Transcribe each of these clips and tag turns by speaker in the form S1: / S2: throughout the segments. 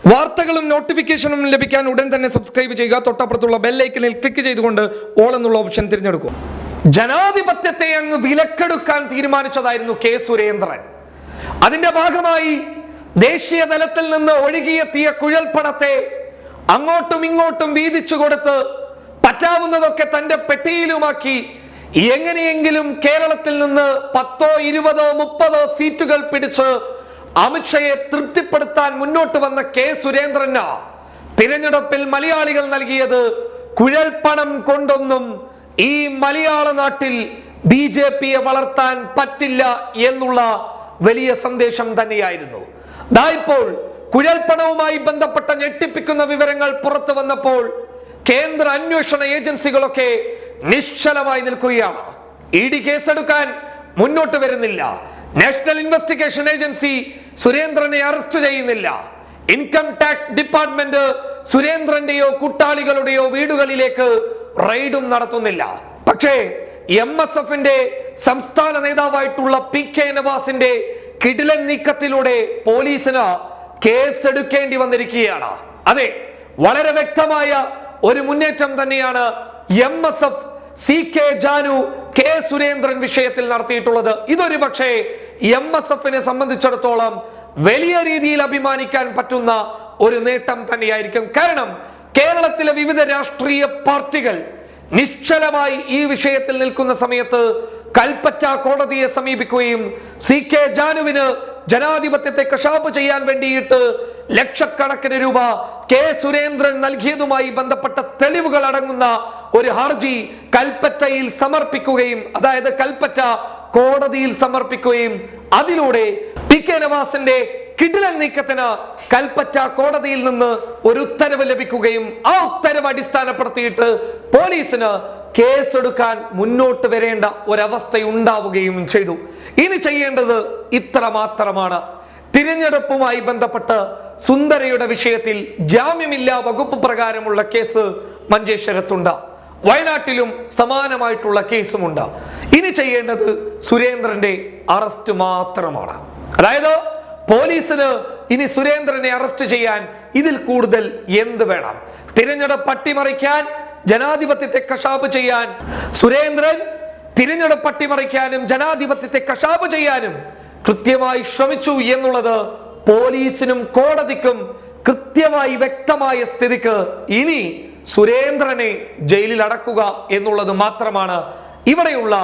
S1: വാർത്തകളും നോട്ടിഫിക്കേഷനും ലഭിക്കാൻ ഉടൻ തന്നെ സബ്സ്ക്രൈബ് ചെയ്യുക. തൊട്ടപ്പുറത്തുള്ള ബെല്ലൈക്കനിൽ ക്ലിക്ക് ചെയ്തുകൊണ്ട് ഓൾ എന്നുള്ള ഓപ്ഷൻ തിരഞ്ഞെടുക്കുക. ജനാധിപത്യത്തെ അങ്ങ് വിലക്കെടുക്കാൻ തീരുമാനിച്ചതായിരുന്നു കെ സുരേന്ദ്രൻ. അതിന്റെ ഭാഗമായി ദേശീയ തലത്തിൽ നിന്ന് ഒഴുകിയെത്തിയ കുഴൽപ്പണത്തെ അങ്ങോട്ടും ഇങ്ങോട്ടും വീതിച്ചു കൊടുത്ത് പറ്റാവുന്നതൊക്കെ തന്റെ പെട്ടിയിലുമാക്കി എങ്ങനെയെങ്കിലും കേരളത്തിൽ നിന്ന് 10, 20, 30 സീറ്റുകൾ പിടിച്ച് അമിത്ഷയെ തൃപ്തിപ്പെടുത്താൻ മുന്നോട്ട് വന്ന കെ സുരേന്ദ്രന് തിരഞ്ഞെടുപ്പിൽ മലയാളികൾ നൽകിയത് കുഴൽപ്പണം കൊണ്ടൊന്നും ഈ മലയാള നാട്ടിൽ ബിജെപിയെ വളർത്താൻ പറ്റില്ല എന്നുള്ള വലിയ സന്ദേശം തന്നെയായിരുന്നു. ഇപ്പോൾ കുഴൽപ്പണവുമായി ബന്ധപ്പെട്ട ഞെട്ടിപ്പിക്കുന്ന വിവരങ്ങൾ പുറത്തു വന്നപ്പോൾ കേന്ദ്ര അന്വേഷണ ഏജൻസികളൊക്കെ നിശ്ചലമായി നിൽക്കുകയാണ്. ഇഡി കേസെടുക്കാൻ മുന്നോട്ട് വരുന്നില്ല. നാഷണൽ ഇൻവെസ്റ്റിഗേഷൻ ഏജൻസി സുരേന്ദ്രനെ അറസ്റ്റ് ചെയ്യുന്നില്ല. ഇൻകം ടാക്സ് ഡിപ്പാർട്ട്മെന്റ് സുരേന്ദ്രന്റെയോ കൂട്ടാളികളുടെയോ വീടുകളിലേക്ക് റെയ്ഡും നടത്തുന്നില്ല. പക്ഷേ MSFന്റെ സംസ്ഥാന നേതാവായിട്ടുള്ള PK നവാസിന്റെ കിടിലൻ നീക്കത്തിലൂടെ പോലീസിന് കേസെടുക്കേണ്ടി വന്നിരിക്കുകയാണ്. അതെ, വളരെ വ്യക്തമായ ഒരു മുന്നേറ്റം തന്നെയാണ് MSF CK Janu K Surendran വിഷയത്തിൽ നടത്തിയിട്ടുള്ളത്. ഇതൊരു പക്ഷേ MSFനെ സംബന്ധിച്ചിടത്തോളം വലിയ രീതിയിൽ അഭിമാനിക്കാൻ പറ്റുന്ന ഒരു നേട്ടം തന്നെയായിരിക്കും. കാരണം കേരളത്തിലെ വിവിധ രാഷ്ട്രീയ പാർട്ടികൾ നിശ്ചലമായി ഈ വിഷയത്തിൽ നിൽക്കുന്ന സമയത്ത് കൽപ്പറ്റ കോടതിയെ സമീപിക്കുകയും CK ജാനുവിന് ജനാധിപത്യത്തെ കശാപ്പ് ചെയ്യാൻ വേണ്ടിയിട്ട് ലക്ഷക്കണക്കിന് രൂപ കെ സുരേന്ദ്രൻ നൽകിയതുമായി ബന്ധപ്പെട്ട തെളിവുകൾ അടങ്ങുന്ന ഒരു ഹർജി കൽപ്പറ്റയിൽ സമർപ്പിക്കുകയും, അതായത് കൽപ്പറ്റ കോടതിയിൽ സമർപ്പിക്കുകയും അതിലൂടെ PK നവാസിന്റെ കിടിലൻ നീക്കത്തിന് കൽപ്പറ്റ കോടതിയിൽ നിന്ന് ഒരു ഉത്തരവ് ലഭിക്കുകയും ആ ഉത്തരവ് അടിസ്ഥാനപ്പെടുത്തിയിട്ട് പോലീസിന് കേസെടുക്കാൻ മുന്നോട്ട് വരേണ്ട ഒരവസ്ഥയുണ്ടാവുകയും ചെയ്തു. ഇനി ചെയ്യേണ്ടത് ഇത്ര മാത്രമാണ്. തിരഞ്ഞെടുപ്പുമായി ബന്ധപ്പെട്ട് സുന്ദരയുടെ വിഷയത്തിൽ ജാമ്യമില്ലാ വകുപ്പ് പ്രകാരമുള്ള കേസ് മഞ്ചേശ്വരത്തുണ്ട്. വയനാട്ടിലും സമാനമായിട്ടുള്ള കേസുമുണ്ട്. ഇനി ചെയ്യേണ്ടത് സുരേന്ദ്രന്റെ അറസ്റ്റ് മാത്രമാണ്. അതായത് പോലീസിന് ഇനി സുരേന്ദ്രനെ അറസ്റ്റ് ചെയ്യാൻ ഇതിൽ കൂടുതൽ എന്ത് വേണം? തിരഞ്ഞെടുപ്പ് അട്ടിമറിക്കാൻ, ജനാധിപത്യത്തെ കശാപ്പ് ചെയ്യാൻ സുരേന്ദ്രൻ തിരഞ്ഞെടുപ്പ് അട്ടിമറിക്കാനും ജനാധിപത്യത്തെ കശാപ്പ് ചെയ്യാനും കൃത്യമായി ശ്രമിച്ചു എന്നുള്ളത് പോലീസിനും കോടതിക്കും കൃത്യമായി വ്യക്തമായ സ്ഥിതിക്ക് ഇനി സുരേന്ദ്രനെ ജയിലിൽ അടക്കുക എന്നുള്ളത് മാത്രമാണ് ഇവിടെയുള്ള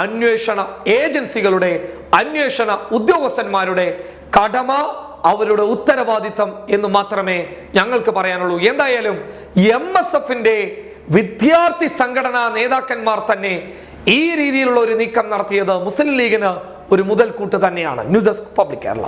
S1: അന്വേഷണ ഏജൻസികളുടെ, അന്വേഷണ ഉദ്യോഗസ്ഥന്മാരുടെ കടമ, അവരുടെ ഉത്തരവാദിത്തം എന്ന് മാത്രമേ ഞങ്ങൾക്ക് പറയാനുള്ളൂ. എന്തായാലും MSFന്റെ വിദ്യാർത്ഥി സംഘടനാ നേതാക്കന്മാർ തന്നെ ഈ രീതിയിലുള്ള ഒരു നീക്കം നടത്തിയത് മുസ്ലിം ലീഗിന് ഒരു മുതൽക്കൂട്ട് തന്നെയാണ്. News desk public Kerala.